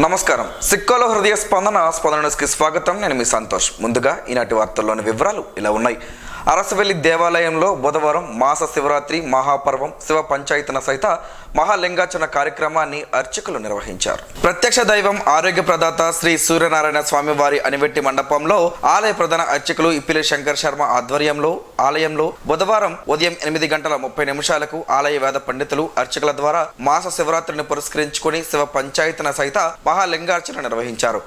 నమస్కారం. సిక్కోలో హృదయ స్పందన న్యూస్కి స్వాగతం. నేను మీ సంతోష్. ముందుగా ఈనాటి వార్తల్లోని వివరాలు ఇలా ఉన్నాయి. అరసవెల్లి దేవాలయంలో బుధవారం మాస శివరాత్రి మహాపర్వం శివ పంచాయతన సహిత మహాలింగార్చన కార్యక్రమాన్ని అర్చకులు నిర్వహించారు. ప్రత్యక్ష దైవం ఆరోగ్య ప్రదాత శ్రీ సూర్యనారాయణ స్వామి వారి అనివెట్టి మండపంలో ఆలయ ప్రధాన అర్చకులు ఇప్పిలి శంకర్ శర్మ ఆధ్వర్యంలో ఆలయంలో బుధవారం ఉదయం 8:30 ఆలయ వేద పండితులు అర్చకుల ద్వారా మాస శివరాత్రిని పురస్కరించుకుని శివ పంచాయతన సహిత మహాలింగార్చన నిర్వహించారు.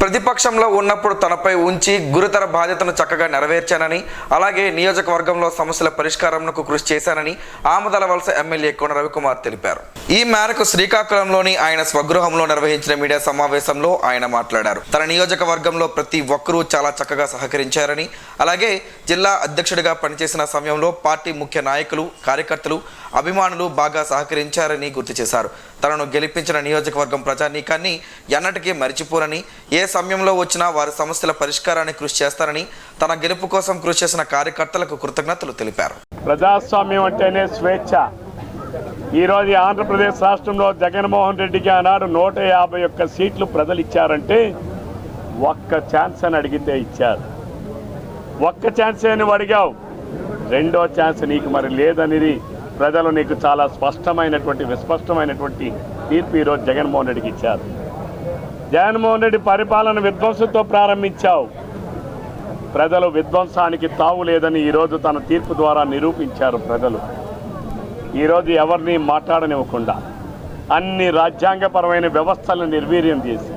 ప్రతిపక్షంలో ఉన్నప్పుడు తనపై ఉంచి గురుతర బాధ్యతను చక్కగా నెరవేర్చానని, అలాగే నియోజకవర్గంలో సమస్యల పరిష్కారంకు కృషి చేశానని ఆమదలవలస ఎమ్మెల్యే కోన రవికుమార్ తెలిపారు. ఈ మేరకు శ్రీకాకుళంలోని ఆయన స్వగృహంలో నిర్వహించిన మీడియా సమావేశంలో ఆయన మాట్లాడారు. తన నియోజకవర్గంలో ప్రతి ఒక్కరూ చాలా చక్కగా సహకరించారని, అలాగే జిల్లా అధ్యక్షుడిగా పనిచేసిన సమయంలో పార్టీ ముఖ్య నాయకులు, కార్యకర్తలు, అభిమానులు బాగా సహకరించారని గుర్తు చేశారు. తనను గెలిపించిన నియోజకవర్గం ప్రజానీకాన్ని ఎన్నటికీ మరిచిపోరని, ఏ సమయంలో వచ్చినా వారి సమస్యల పరిష్కారానికి కృషి చేస్తారని, తన గెలుపు కోసం కృషి చేసిన కార్యకర్తలకు కృతజ్ఞతలు తెలిపారు. ప్రజాస్వామ్యం అంటేనే స్వేచ్ఛ. ఈరోజు ఆంధ్రప్రదేశ్ రాష్ట్రంలో జగన్మోహన్ రెడ్డికి ఆనాడు 151 సీట్లు ప్రజలు ఇచ్చారంటే ఒక్క ఛాన్స్ అని అడిగితే ఇచ్చారు. ఒక్క ఛాన్స్ నువ్వు అడిగావు, రెండో ఛాన్స్ నీకు మరి లేదనేది ప్రజలు నీకు చాలా విస్పష్టమైనటువంటి తీర్పు ఈరోజు జగన్మోహన్ రెడ్డికి ఇచ్చారు. జగన్మోహన్ రెడ్డి పరిపాలన విధ్వంసంతో ప్రారంభించావు. ప్రజలు విధ్వంసానికి తావు లేదని ఈరోజు తన తీర్పు ద్వారా నిరూపించారు. ప్రజలు ఈరోజు ఎవరిని మాట్లాడనివ్వకుండా అన్ని రాజ్యాంగపరమైన వ్యవస్థలను నిర్వీర్యం చేసి,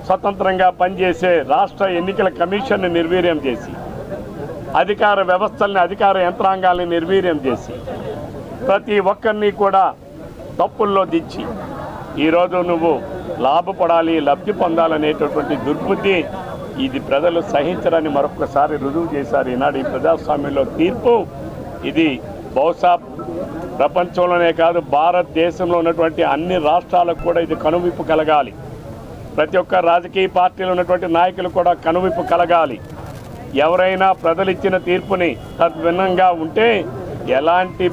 స్వతంత్రంగా పనిచేసే రాష్ట్ర ఎన్నికల కమిషన్ను నిర్వీర్యం చేసి, అధికార వ్యవస్థల్ని, అధికార యంత్రాంగాల్ని నిర్వీర్యం చేసి, ప్రతి ఒక్కరిని కూడా తప్పుల్లో దించి ఈరోజు నువ్వు లాభపడాలి, లబ్ధి పొందాలనేటటువంటి దుర్బుద్ధి ఇది ప్రజలు సహించరని మరొకసారి రుజువు చేశారు. ఈనాడు ఈ ప్రజాస్వామ్యంలో తీర్పు ఇది బహుశా ప్రపంచంలోనే కాదు, భారతదేశంలో ఉన్నటువంటి అన్ని రాష్ట్రాలకు కూడా ఇది కనువిప్పు కలగాలి. ప్రతి ఒక్క రాజకీయ పార్టీలో ఉన్నటువంటి నాయకులు కూడా కనువిప్పు కలగాలి. ఎవరైనా ప్రజలు ఇచ్చిన తీర్పుని తద్భిన్నంగా ఉంటే ఎలాంటి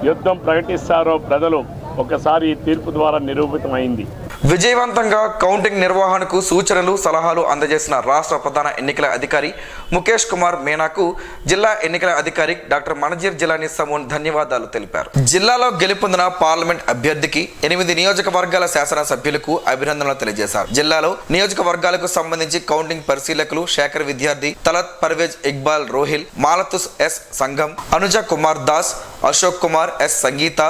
యుద్ధం ప్రకటిస్తారో ప్రజలు ఒకసారి ఈ తీర్పు ద్వారా నిరూపితమైంది. విజయవంతంగా కౌంటింగ్ నిర్వహణకు సూచనలు, సలహాలు అందజేసిన రాష్ట్ర ప్రధాన ఎన్నికల అధికారి ముఖేష్ కుమార్ మీనాకు జిల్లా ఎన్నికల అధికారి డాక్టర్ మనజీర్ జిలానీ సమూన్ ధన్యవాదాలు తెలిపారు. జిల్లాలో గెలుపొందిన పార్లమెంట్ అభ్యర్థికి 8 నియోజకవర్గాల శాసనసభ్యులకు అభినందనలు తెలియజేశారు. జిల్లాలో నియోజకవర్గాలకు సంబంధించి కౌంటింగ్ పరిశీలకులు శేఖర్ విద్యార్థి, తలత్ పర్వేజ్ ఇక్బాల్ రోహిల్, మాలతుస్ ఎస్ సంఘం, అనుజ కుమార్ దాస్, అశోక్ కుమార్ ఎస్ సంగీత,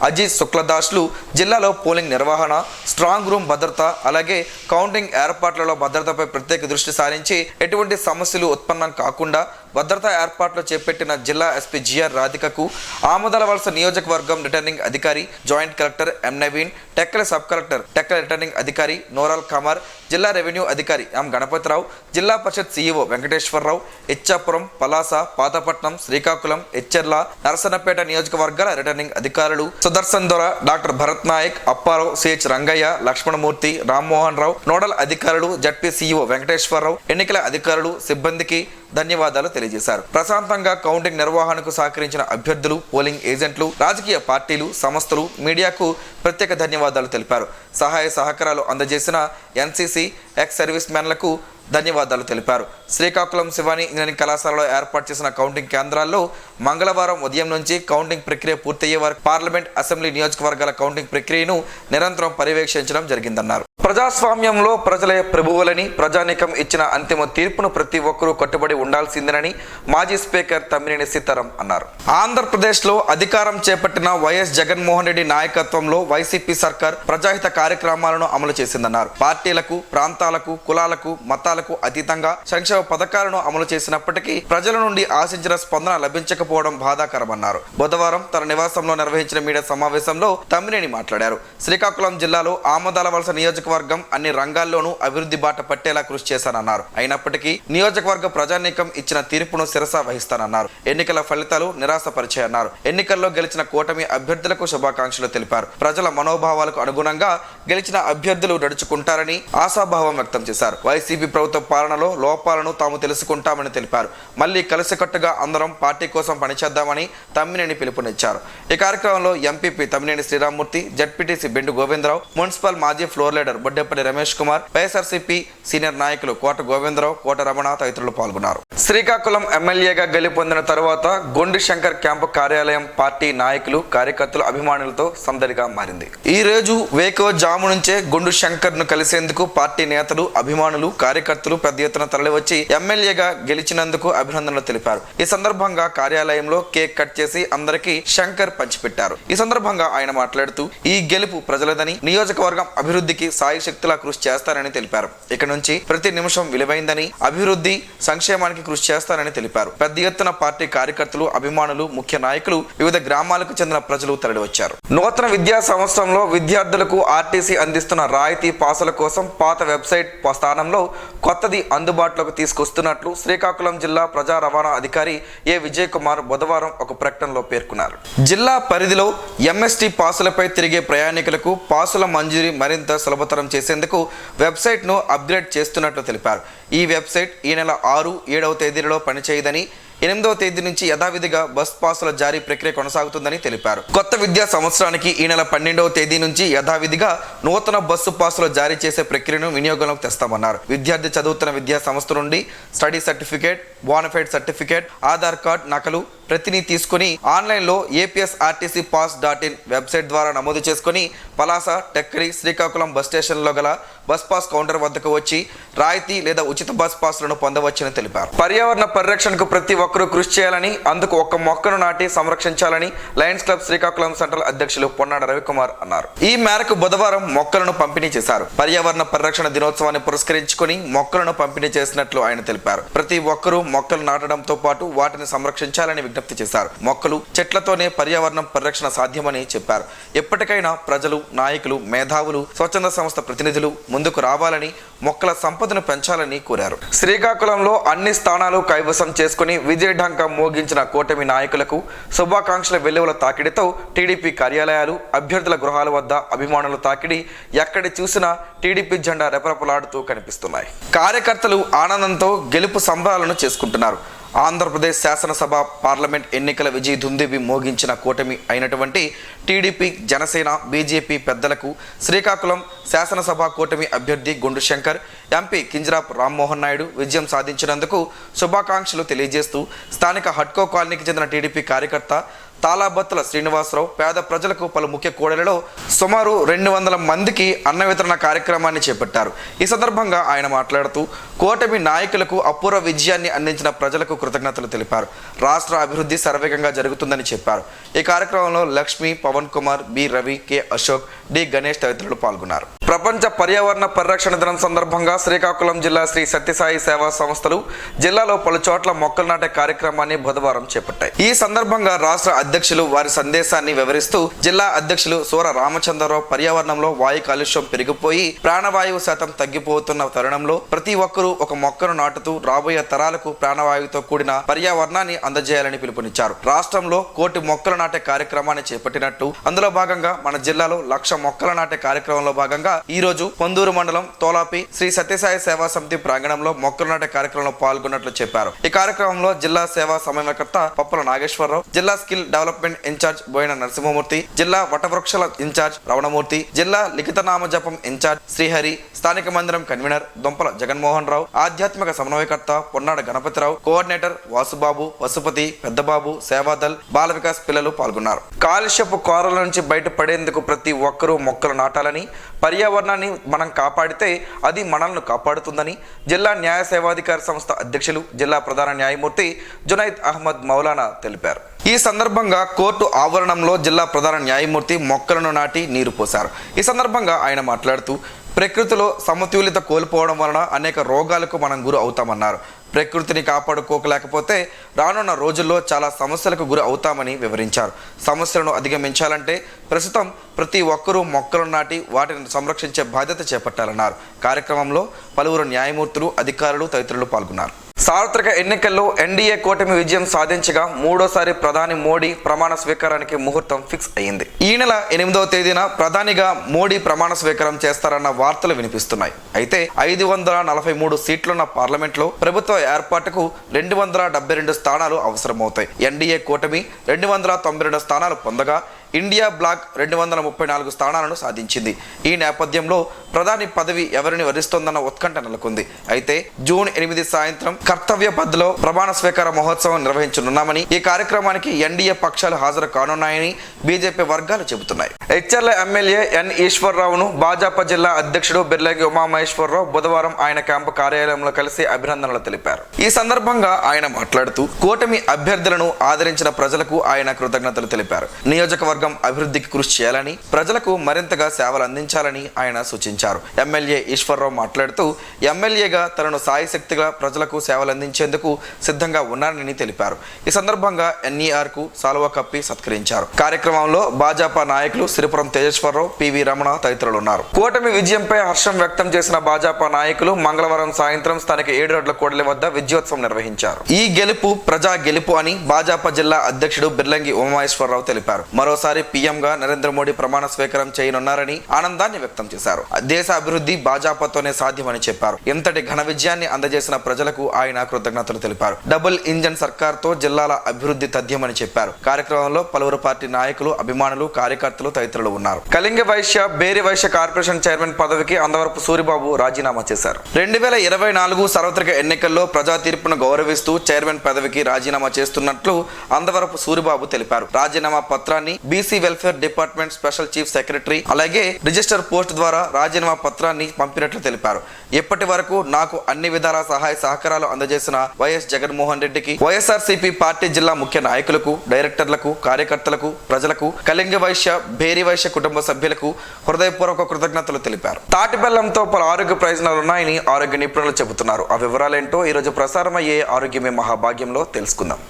అజిత్ శుక్లదాస్లు జిల్లాలో పోలింగ్ నిర్వహణ, స్ట్రాంగ్ రూమ్ భద్రత, అలాగే కౌంటింగ్ ఏర్పాట్లలో భద్రతపై ప్రత్యేక దృష్టి సారించి ఎటువంటి సమస్యలు ఉత్పన్నం కాకుండా భద్రతా ఏర్పాట్లు చేపట్టిన జిల్లా ఎస్పీ జిఆర్ రాధికకు, ఆమదలవలస నియోజకవర్గం రిటర్నింగ్ అధికారి joint collector M Naveen, Tekkali sub collector Tekkali returning అధికారి నోరాల్ కమర్, జిల్లా రెవెన్యూ అధికారి ఎం గణపతిరావు, జిల్లా పరిషత్ సిఇఓ వెంకటేశ్వరరావు, ఇచ్చాపురం, పలాస, పాతపట్నం, శ్రీకాకుళం, ఎచ్చెర్ల, నరసన్నపేట నియోజకవర్గాల రిటర్నింగ్ అధికారులు Sudarshan Dora, doctor Bharat Naik, Apparao, CH Rangaiah, Lakshmanamurthy, Rammohan Rao, nodal అధికారులు, జడ్పీ సిఇఓ వెంకటేశ్వరరావు, ఎన్నికల అధికారులు, సిబ్బందికి ధన్యవాదాలు తెలియజేశారు. ప్రశాంతంగా కౌంటింగ్ నిర్వహణకు సహకరించిన అభ్యర్థులు, పోలింగ్ ఏజెంట్లు, రాజకీయ పార్టీలు, సంస్థలు, మీడియాకు ప్రత్యేక ధన్యవాదాలు తెలిపారు. సహాయ సహకారాలు అందజేసిన ఎన్సీసీ, ఎక్స్ సర్వీస్ మెన్లకు ధన్యవాదాలు తెలిపారు. శ్రీకాకుళం శివాని ఇంజనీరింగ్ కళాశాలలో ఏర్పాటు చేసిన కౌంటింగ్ కేంద్రాల్లో మంగళవారం ఉదయం నుంచి కౌంటింగ్ ప్రక్రియ పూర్తయ్యే వరకు పార్లమెంట్, అసెంబ్లీ నియోజకవర్గాల కౌంటింగ్ ప్రక్రియను నిరంతరం పర్యవేక్షించడం జరిగిందన్నారు. ప్రజాస్వామ్యంలో ప్రజలే ప్రభువులని ప్రజానీకం ఇచ్చిన అంతిమ తీర్పును ప్రతి ఒక్కరూ కట్టుబడి ఉండాల్సిందేనని మాజీ స్పీకర్ తమ్మినేని సీతారాం అన్నారు. ఆంధ్రప్రదేశ్లో అధికారం చేపట్టిన వైఎస్ జగన్మోహన్ రెడ్డి నాయకత్వంలో వైసీపీ సర్కార్ ప్రజాహిత కార్యక్రమాలను అమలు చేసిందన్నారు. పార్టీలకు, ప్రాంతాలకు, కులాలకు, మతాలకు అతీతంగా సంక్షేమ పథకాలను అమలు చేసినప్పటికీ ప్రజల నుండి ఆశించిన స్పందన లభించకపోవడం బాధాకరమన్నారు. బుధవారం తన నివాసంలో నిర్వహించిన మీడియా సమావేశంలో తమ్మినేని మాట్లాడారు. శ్రీకాకుళం జిల్లాలో ఆమదాల వలస నియోజకవర్గం అన్ని రంగాల్లోనూ అభివృద్ధి బాట పట్టేలా కృషి చేశానన్నారు. అయినప్పటికీ నియోజకవర్గ ప్రజానీకం ఇచ్చిన తీర్పును శిరసా వహిస్తానన్నారు. ఎన్నికల ఫలితాలు నిరాశపరిచాయన్నారు. ఎన్నికల్లో గెలిచిన కూటమి అభ్యర్థులకు శుభాకాంక్షలు తెలిపారు. ప్రజల మనోభావాలకు అనుగుణంగా గెలిచిన అభ్యర్థులు నడుచుకుంటారని ఆశాభావం వ్యక్తం చేశారు. వైసీపీ ప్రభుత్వ పాలనలో లోపాలను తాము తెలుసుకుంటామని తెలిపారు. మళ్లీ కలిసికట్టుగా అందరం పార్టీ కోసం పనిచేద్దామని తమ్మినేని పిలుపునిచ్చారు. ఈ కార్యక్రమంలో ఎంపీపీ తమ్మినేని శ్రీరామ్మూర్తి, జడ్పీటీసీ బెండు గోవిందరావు, మున్సిపల్ మాజీ floor leader Boddepalli Ramesh Kumar, YSRCP senior నాయకులు కోట గోవిందరావు, కోట రమణ తదితరులు పాల్గొన్నారు. శ్రీకాకుళం ఎమ్మెల్యేగా గెలుపొందిన తరువాత గొండు శంకర్ క్యాంపు కార్యాలయం పార్టీ నాయకులు, కార్యకర్తలు, అభిమానులతో సందడిగా మారింది. ఈ రోజు వేకువజాము నుంచే గొండు శంకర్ ను కలిసేందుకు పార్టీ నేతలు, అభిమానులు, కార్యకర్తలు పెద్ద ఎత్తున తరలివచ్చి ఎమ్మెల్యేగా గెలిచినందుకు అభినందనలు తెలిపారు. ఈ సందర్భంగా కార్యాలయంలో కేక్ కట్ చేసి అందరికీ శంకర్ పంచిపెట్టారు. ఈ సందర్భంగా ఆయన మాట్లాడుతూ ఈ గెలుపు ప్రజలదని, నియోజకవర్గం అభివృద్ధికి సాయి శక్తిలా కృషి చేస్తారని తెలిపారు. ఇక నుంచి ప్రతి నిమిషం విలువైందని, అభివృద్ధి సంక్షేమానికి కృషి చేస్తారని తెలిపారు. పెద్ద ఎత్తున పార్టీ కార్యకర్తలు, అభిమానులు, ముఖ్య నాయకులు, వివిధ గ్రామాలకు చెందిన ప్రజలు తరలివచ్చారు. నూతన విద్యా సంవత్సరంలో విద్యార్థులకు ఆర్టీసీ అందిస్తున్న రాయితీ పాసుల కోసం పాత వెబ్సైట్ స్థానంలో కొత్తది అందుబాటులోకి తీసుకొస్తున్నట్లు శ్రీకాకుళం జిల్లా ప్రజా రవాణా అధికారి ఏ విజయ్ కుమార్ బుధవారం ఒక ప్రకటనలో పేర్కొన్నారు. జిల్లా పరిధిలో ఎంఎస్టీ పాసులపై తిరిగే ప్రయాణికులకు పాసుల మంజూరీ మరింత సులభతరం చేసేందుకు వెబ్సైట్ను అప్గ్రేడ్ చేస్తున్నట్లు తెలిపారు. ఈ వెబ్సైట్ ఈ నెల 6, 7వ తేదీలలో పనిచేయదని, 8వ తేదీ నుంచి యథావిధిగా బస్ పాసుల జారీ ప్రక్రియ కొనసాగుతుందని తెలిపారు. కొత్త విద్యా సంవత్సరానికి ఈ నెల 12వ తేదీ నుంచి యథావిధిగా నూతన బస్సు పాసులు జారీ చేసే ప్రక్రియను వినియోగంలోకి తెస్తామన్నారు. విద్యార్థి చదువుతున్న విద్యా సంస్థ నుండి study certificate, bona fide certificate, Aadhaar card నకలు ప్రతిని తీసుకుని ఆన్లైన్లో APSRTCpass.in వెబ్సైట్ ద్వారా నమోదు చేసుకుని పలాస, టెక్కరి, శ్రీకాకుళం బస్ స్టేషన్లో గల బస్ పాస్ కౌంటర్ వద్దకు వచ్చి రాయితీ లేదా ఉచిత బస్ పాస్లను పొందవచ్చని తెలిపారు. పర్యావరణ పరిరక్షణకు ప్రతి ఒక్కరూ కృషి చేయాలని, అందుకు ఒక్క మొక్కను నాటి సంరక్షించాలని లయన్స్ క్లబ్ శ్రీకాకుళం సెంట్రల్ అధ్యక్షులు పొన్నాడ రవికుమార్ అన్నారు. ఈ మేరకు బుధవారం మొక్కలను పంపిణీ చేశారు. పర్యావరణ పరిరక్షణ దినోత్సవాన్ని పురస్కరించుకుని మొక్కలను పంపిణీ చేసినట్లు ఆయన తెలిపారు. ప్రతి ఒక్కరూ మొక్కలు నాటడంతో పాటు వాటిని సంరక్షించాలని విజ్ఞప్తి చేశారు. మొక్కలు, చెట్లతోనే పర్యావరణం పరిరక్షణ సాధ్యమని చెప్పారు. ఎప్పటికైనా ప్రజలు, నాయకులు, మేధావులు, స్వచ్ఛంద సంస్థ ప్రతినిధులు ముందుకు రావాలని, మొక్కల సంపదను పెంచాలని కోరారు. శ్రీకాకుళంలో అన్ని స్థానాలు కైవసం చేసుకుని విజయఢంకా మోగించిన కూటమి నాయకులకు శుభాకాంక్షల వెల్లువల తాకిడితో టీడీపీ కార్యాలయాలు, అభ్యర్థుల గృహాల వద్ద అభిమానుల తాకిడి ఎక్కడి చూసినా టీడీపీ జెండా రెపరెపలాడుతూ కనిపిస్తున్నాయి. కార్యకర్తలు ఆనందంతో గెలుపు సంబరాలను చేసుకుంటున్నారు. ఆంధ్రప్రదేశ్ శాసనసభ, పార్లమెంట్ ఎన్నికల విజయ దుందుబి మోగించిన కూటమి అయినటువంటి టీడీపీ, జనసేన, బీజేపీ పెద్దలకు శ్రీకాకుళం శాసనసభ కూటమి అభ్యర్థి గొండు శంకర్, ఎంపీ కింజరాపు రామ్మోహన్ నాయుడు విజయం సాధించినందుకు శుభాకాంక్షలు తెలియజేస్తూ స్థానిక హడ్కో కాలనీకి చెందిన టీడీపీ కార్యకర్త తాలాబత్తుల శ్రీనివాసరావు పేద ప్రజలకు పలు ముఖ్య కూడలిలో సుమారు 200 మందికి అన్న వితరణ కార్యక్రమాన్ని చేపట్టారు. ఈ సందర్భంగా ఆయన మాట్లాడుతూ కూటమి నాయకులకు అపూర్వ విజయాన్ని అందించిన ప్రజలకు కృతజ్ఞతలు తెలిపారు. రాష్ట్ర అభివృద్ధి శరవేగంగా జరుగుతుందని చెప్పారు. ఈ కార్యక్రమంలో Lakshmi, Pavan Kumar, B Ravi, K Ashok, D Ganesh తదితరులు పాల్గొన్నారు. ప్రపంచ పర్యావరణ పరిరక్షణ దినం సందర్భంగా శ్రీకాకుళం జిల్లా శ్రీ సత్యసాయి సేవా సంస్థలు జిల్లాలో పలు చోట్ల మొక్కలు నాటే కార్యక్రమాన్ని బుధవారం చేపట్టాయి. ఈ సందర్భంగా రాష్ట్ర అధ్యక్షులు వారి సందేశాన్ని వివరిస్తూ జిల్లా అధ్యక్షులు సూర రామచంద్రరావు పర్యావరణంలో వాయు కాలుష్యం పెరిగిపోయి ప్రాణవాయువు శాతం తగ్గిపోతున్న తరుణంలో ప్రతి ఒక్కరూ ఒక మొక్కను నాటుతూ రాబోయే తరాలకు ప్రాణవాయువుతో కూడిన పర్యావరణాన్ని అందజేయాలని పిలుపునిచ్చారు. రాష్ట్రంలో 1,000,000 మొక్కలు నాటే కార్యక్రమాన్ని చేపట్టినట్టు, అందులో భాగంగా మన జిల్లాలో 1,00,000 మొక్కలు నాటే కార్యక్రమంలో భాగంగా ఈ రోజు పొందూరు మండలం తోలాపి శ్రీ సత్యసాయి సేవా సమితి ప్రాంగణంలో మొక్కలు నాటే కార్యక్రమంలో పాల్గొన్నట్లు చెప్పారు. ఈ కార్యక్రమంలో జిల్లా సేవా సమన్వయకర్త పప్పల నాగేశ్వరరావు, జిల్లా skill development incharge Boina Narasimhamurthy, జిల్లా వటవృక్షల ఇన్ఛార్జ్ రమణమూర్తి, జిల్లా లిఖిత నామజపం ఇన్ఛార్జ్ శ్రీహరి, స్థానిక మందిరం కన్వీనర్ దొంపల జగన్మోహన్ రావు, ఆధ్యాత్మిక సమన్వయకర్త పొన్నాడ గణపతిరావు, కోఆర్డినేటర్ వాసుబాబు, వసుపతి, పెద్దబాబు, సేవాదల్, బాల వికాస్ పిల్లలు పాల్గొన్నారు. కాలుష్యపు కోరల నుంచి బయటపడేందుకు ప్రతి ఒక్కరూ మొక్కలు నాటాలని, పర్యావరణాన్ని మనం కాపాడితే అది మనల్ని కాపాడుతుందని జిల్లా న్యాయ సేవాధికార సంస్థ అధ్యక్షులు జిల్లా ప్రధాన న్యాయమూర్తి జునైద్ అహ్మద్ మౌలానా తెలిపారు. ఈ సందర్భంగా కోర్టు ఆవరణంలో జిల్లా ప్రధాన న్యాయమూర్తి మొక్కలను నాటి నీరు పోశారు. ఈ సందర్భంగా ఆయన మాట్లాడుతూ ప్రకృతిలో సమతుల్యత కోల్పోవడం వలన అనేక రోగాలకు మనం గురి అవుతామన్నారు. ప్రకృతిని కాపాడుకోలేకపోతే రానున్న రోజుల్లో చాలా సమస్యలకు గురి అవుతామని వివరించారు. సమస్యలను అధిగమించాలంటే ప్రస్తుతం ప్రతి ఒక్కరూ మొక్కలను నాటి వాటిని సంరక్షించే బాధ్యత చేపట్టాలన్నారు. కార్యక్రమంలో పలువురు న్యాయమూర్తులు, అధికారులు తదితరులు పాల్గొన్నారు. సార్వత్రిక ఎన్నికల్లో ఎన్డీఏ కూటమి విజయం సాధించగా మూడోసారి ప్రధాని మోడీ ప్రమాణ స్వీకారానికి ముహూర్తం ఫిక్స్ అయింది. ఈ నెల 8వ తేదీన ప్రధానిగా మోడీ ప్రమాణ స్వీకారం చేస్తారన్న వార్తలు వినిపిస్తున్నాయి. అయితే 543 సీట్లున్న పార్లమెంట్లో ప్రభుత్వ ఏర్పాటుకు 272 స్థానాలు అవసరమవుతాయి. ఎన్డీఏ కూటమి 292 స్థానాలు పొందగా ఇండియా బ్లాక్ 234 స్థానాలను సాధించింది. ఈ నేపథ్యంలో ప్రధాని పదవి ఎవరిని వరిస్తోందన్న ఉత్కంఠ నెలకొంది. అయితే జూన్ 8 సాయంత్రం కర్తవ్య పథ్లో ప్రమాణ స్వీకార మహోత్సవం నిర్వహించనున్నామని, ఈ కార్యక్రమానికి ఎన్డీఏ పక్షాలు హాజరు కానున్నాయని బీజేపీ వర్గాలు చెబుతున్నాయి. హెచ్ఆర్ల ఎమ్మెల్యే ఎన్ ఈశ్వర్రావును భాజపా జిల్లా అధ్యక్షుడు బిర్లాగి ఉమామహేశ్వరరావు బుధవారం ఆయన క్యాంపు కార్యాలయంలో కలిసి అభినందనలు తెలిపారు. ఈ సందర్భంగా ఆయన మాట్లాడుతూ కూటమి అభ్యర్థులను ఆదరించిన ప్రజలకు ఆయన కృతజ్ఞతలు తెలిపారు. నియోజకవర్గం అభివృద్ధికి కృషి చేయాలని, ప్రజలకు మరింతగా సేవలు అందించాలని ఆయన సూచించారు. ఎమ్మెల్యే ఈశ్వర్రావు మాట్లాడుతూ ఎమ్మెల్యేగా తనను సాయశక్తిగా ప్రజలకు సేవలు అందించేందుకు సిద్ధంగా ఉన్నానని తెలిపారు. ఈ సందర్భంగా ఎన్ఈఆర్ కు సాలువా కప్పి సత్కరించారు. కార్యక్రమంలో భాజపా నాయకులు సిరిపురం తేజేశ్వరరావు, పివి రమణ తదితరులు ఉన్నారు. కూటమి విజయంపై హర్షం వ్యక్తం చేసిన భాజపా నాయకులు మంగళవారం సాయంత్రం స్థానిక 7 రోడ్ల కూడలి వద్ద విజయోత్సవం నిర్వహించారు. ఈ గెలుపు ప్రజా గెలుపు అని భాజపా జిల్లా అధ్యక్షుడు బిర్లంగి ఉమామహేశ్వరరావు తెలిపారు. మరోసారి పీఎంగా నరేంద్ర మోడీ ప్రమాణ స్వీకారం చేయనున్నారని ఆనందాన్ని వ్యక్తం చేశారు. దేశ అభివృద్ధి భాజపాతోనే సాధ్యమని చెప్పారు. ఇంతటి ఘన విజయాన్ని అందజేసిన ప్రజలకు ఆయన కృతజ్ఞతలు తెలిపారు. డబుల్ ఇంజన్ సర్కార్తో జిల్లాల అభివృద్ధి తథ్యమని చెప్పారు. కార్యక్రమంలో పలువురు పార్టీ నాయకులు, అభిమానులు, కార్యకర్తలు తదితరులు ఉన్నారు. కళింగ వైశ్య బేరి వైశ్య కార్పొరేషన్ చైర్మన్ పదవికి అందవరపు సూరిబాబు రాజీనామా చేశారు. 2024 సార్వత్రిక ఎన్నికల్లో ప్రజా తీర్పును గౌరవిస్తూ చైర్మన్ పదవికి రాజీనామా చేస్తున్నట్లు అందవరపు సూరిబాబు తెలిపారు. రాజీనామా పత్రాన్ని BC welfare department special chief secretary అలాగే రిజిస్టర్ పోస్ట్ ద్వారా రాజీనామా పత్రాన్ని పంపినట్లు తెలిపారు. ఇప్పటి వరకు నాకు అన్ని విధాల సహాయ సహకారాలు అందజేసిన వైఎస్ జగన్మోహన్ రెడ్డికి, వైఎస్ఆర్సీపీ పార్టీ జిల్లా ముఖ్య నాయకులకు, డైరెక్టర్లకు, కార్యకర్తలకు, ప్రజలకు, కళింగ వైశ్య బేరి వైశ్య కుటుంబ సభ్యులకు హృదయపూర్వక కృతజ్ఞతలు తెలిపారు. తాటి బెల్లంతో పలు ఆరోగ్య ప్రయోజనాలు ఉన్నాయని ఆరోగ్య నిపుణులు చెబుతున్నారు. ఆ వివరాలేంటో ఈరోజు ప్రసారమయ్యే ఆరోగ్యమే మహాభాగ్యంలో తెలుసుకుందాం.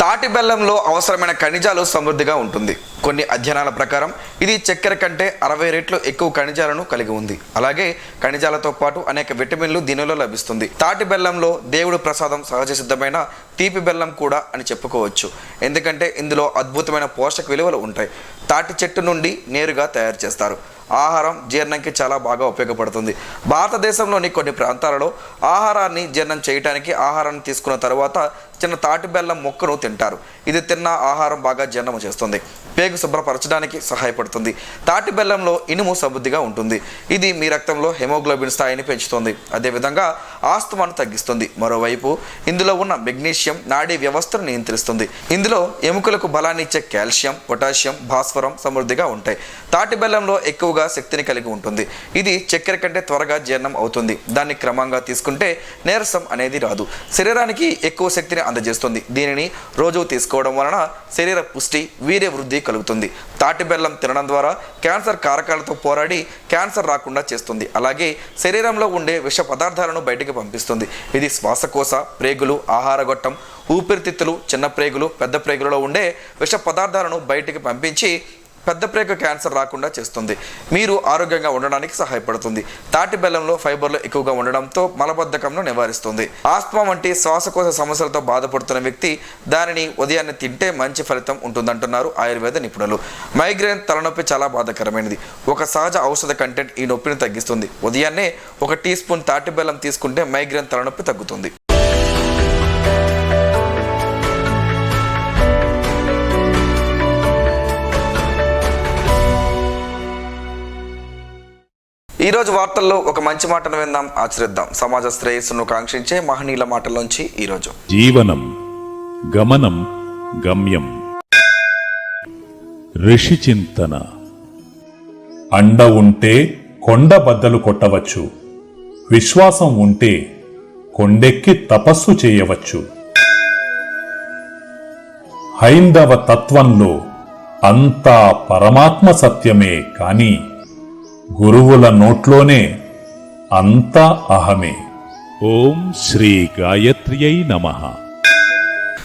తాటి బెల్లంలో అవసరమైన ఖనిజాలు సమృద్ధిగా ఉంటుంది. కొన్ని అధ్యయనాల ప్రకారం ఇది చక్కెర కంటే 60 రెట్లు ఎక్కువ ఖనిజాలను కలిగి ఉంది. అలాగే ఖనిజాలతో పాటు అనేక విటమిన్లు దీనిలో లభిస్తుంది. తాటి బెల్లంలో దేవుడు ప్రసాదం సహజ సిద్ధమైన తీపి బెల్లం కూడా అని చెప్పుకోవచ్చు. ఎందుకంటే ఇందులో అద్భుతమైన పోషక విలువలు ఉంటాయి. తాటి చెట్టు నుండి నేరుగా తయారు చేస్తారు. ఆహారం జీర్ణంకి చాలా బాగా ఉపయోగపడుతుంది. భారతదేశంలోని కొన్ని ప్రాంతాలలో ఆహారాన్ని జీర్ణం చేయడానికి ఆహారాన్ని తీసుకున్న తర్వాత చిన్న తాటి బెల్లం మొక్కను తింటారు. ఇది తిన్న ఆహారం బాగా జీర్ణం చేస్తుంది, పేగు శుభ్రపరచడానికి సహాయపడుతుంది. తాటి బెల్లంలో ఇనుము సమృద్ధిగా ఉంటుంది. ఇది మీ రక్తంలో హెమోగ్లోబిన్ స్థాయిని పెంచుతుంది. అదేవిధంగా ఆస్తమాను తగ్గిస్తుంది. మరోవైపు ఇందులో ఉన్న మెగ్నీషియం నాడీ వ్యవస్థను నియంత్రిస్తుంది. ఇందులో ఎముకలకు బలాన్ని ఇచ్చే కాల్షియం, పొటాషియం, భాస్వరం సమృద్ధిగా ఉంటాయి. తాటి బెల్లంలో ఎక్కువగా శక్తిని కలిగి ఉంటుంది. ఇది చక్కెర కంటే త్వరగా జీర్ణం అవుతుంది. దాన్ని క్రమంగా తీసుకుంటే నీరసం అనేది రాదు. శరీరానికి ఎక్కువ శక్తిని అందజేస్తుంది. దీనిని రోజు తీసుకోవడం వలన శరీర పుష్టి, వీర్య వృద్ధి కలుగుతుంది. తాటి బెల్లం తినడం ద్వారా క్యాన్సర్ కారకాలతో పోరాడి క్యాన్సర్ రాకుండా చేస్తుంది. అలాగే శరీరంలో ఉండే విష పదార్థాలను బయటికి పంపిస్తుంది. ఇది శ్వాసకోశ, ప్రేగులు, ఆహారగొట్టం, ఊపిరితిత్తులు, చిన్న ప్రేగులు, పెద్ద ప్రేగులలో ఉండే విష పదార్థాలను బయటికి పంపించి పెద్ద ప్రేగు క్యాన్సర్ రాకుండా చేస్తుంది. మీరు ఆరోగ్యంగా ఉండడానికి సహాయపడుతుంది. తాటి బెల్లంలో ఫైబర్లు ఎక్కువగా ఉండడంతో మలబద్ధకంను నివారిస్తుంది. ఆస్మా వంటి శ్వాసకోశ సమస్యలతో బాధపడుతున్న వ్యక్తి దానిని ఉదయాన్నే తింటే మంచి ఫలితం ఉంటుందంటున్నారు ఆయుర్వేద నిపుణులు. మైగ్రేన్, తలనొప్పి చాలా బాధాకరమైనది. ఒక సహజ ఔషధ కంటెంట్ ఈ నొప్పిని తగ్గిస్తుంది. ఉదయాన్నే 1 టీ స్పూన్ తాటి బెల్లం తీసుకుంటే మైగ్రేన్, తలనొప్పి తగ్గుతుంది. ఈ ఈరోజు వార్తల్లో ఒక మంచి మాటను విందాం, ఆచరిద్దాం. సమాజ శ్రేయస్సును కాంక్షించే మహనీయుల మాటల్లోంచి ఈరోజు. జీవనం గమనం గమ్యం. ఋషి చింతన. అండ ఉంటే కొండ బద్దలు కొట్టవచ్చు, విశ్వాసం ఉంటే కొండెక్కి తపస్సు చేయవచ్చు. హైందవ తత్వంలో అంతా పరమాత్మ సత్యమే కాని గురువుల నోట్లోనే అంతా అహమే. ఓం శ్రీ గాయత్ర్యై నమః.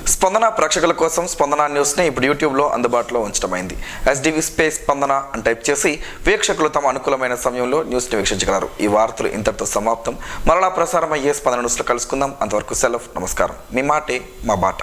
స్పందన ప్రేక్షకుల కోసం స్పందన న్యూస్ని ఇప్పుడు యూట్యూబ్లో అందుబాటులో ఉంచడమైంది. SDV స్పేస్ స్పందన అని టైప్ చేసి వీక్షకులు తమ అనుకూలమైన సమయంలో న్యూస్ని వీక్షించగలరు. ఈ వార్తలు ఇంతటితో సమాప్తం. మరలా ప్రసారం అయ్యే స్పందన న్యూస్లో కలుసుకుందాం. అంతవరకు సెలవు. నమస్కారం. మీ మాటే మా బాట.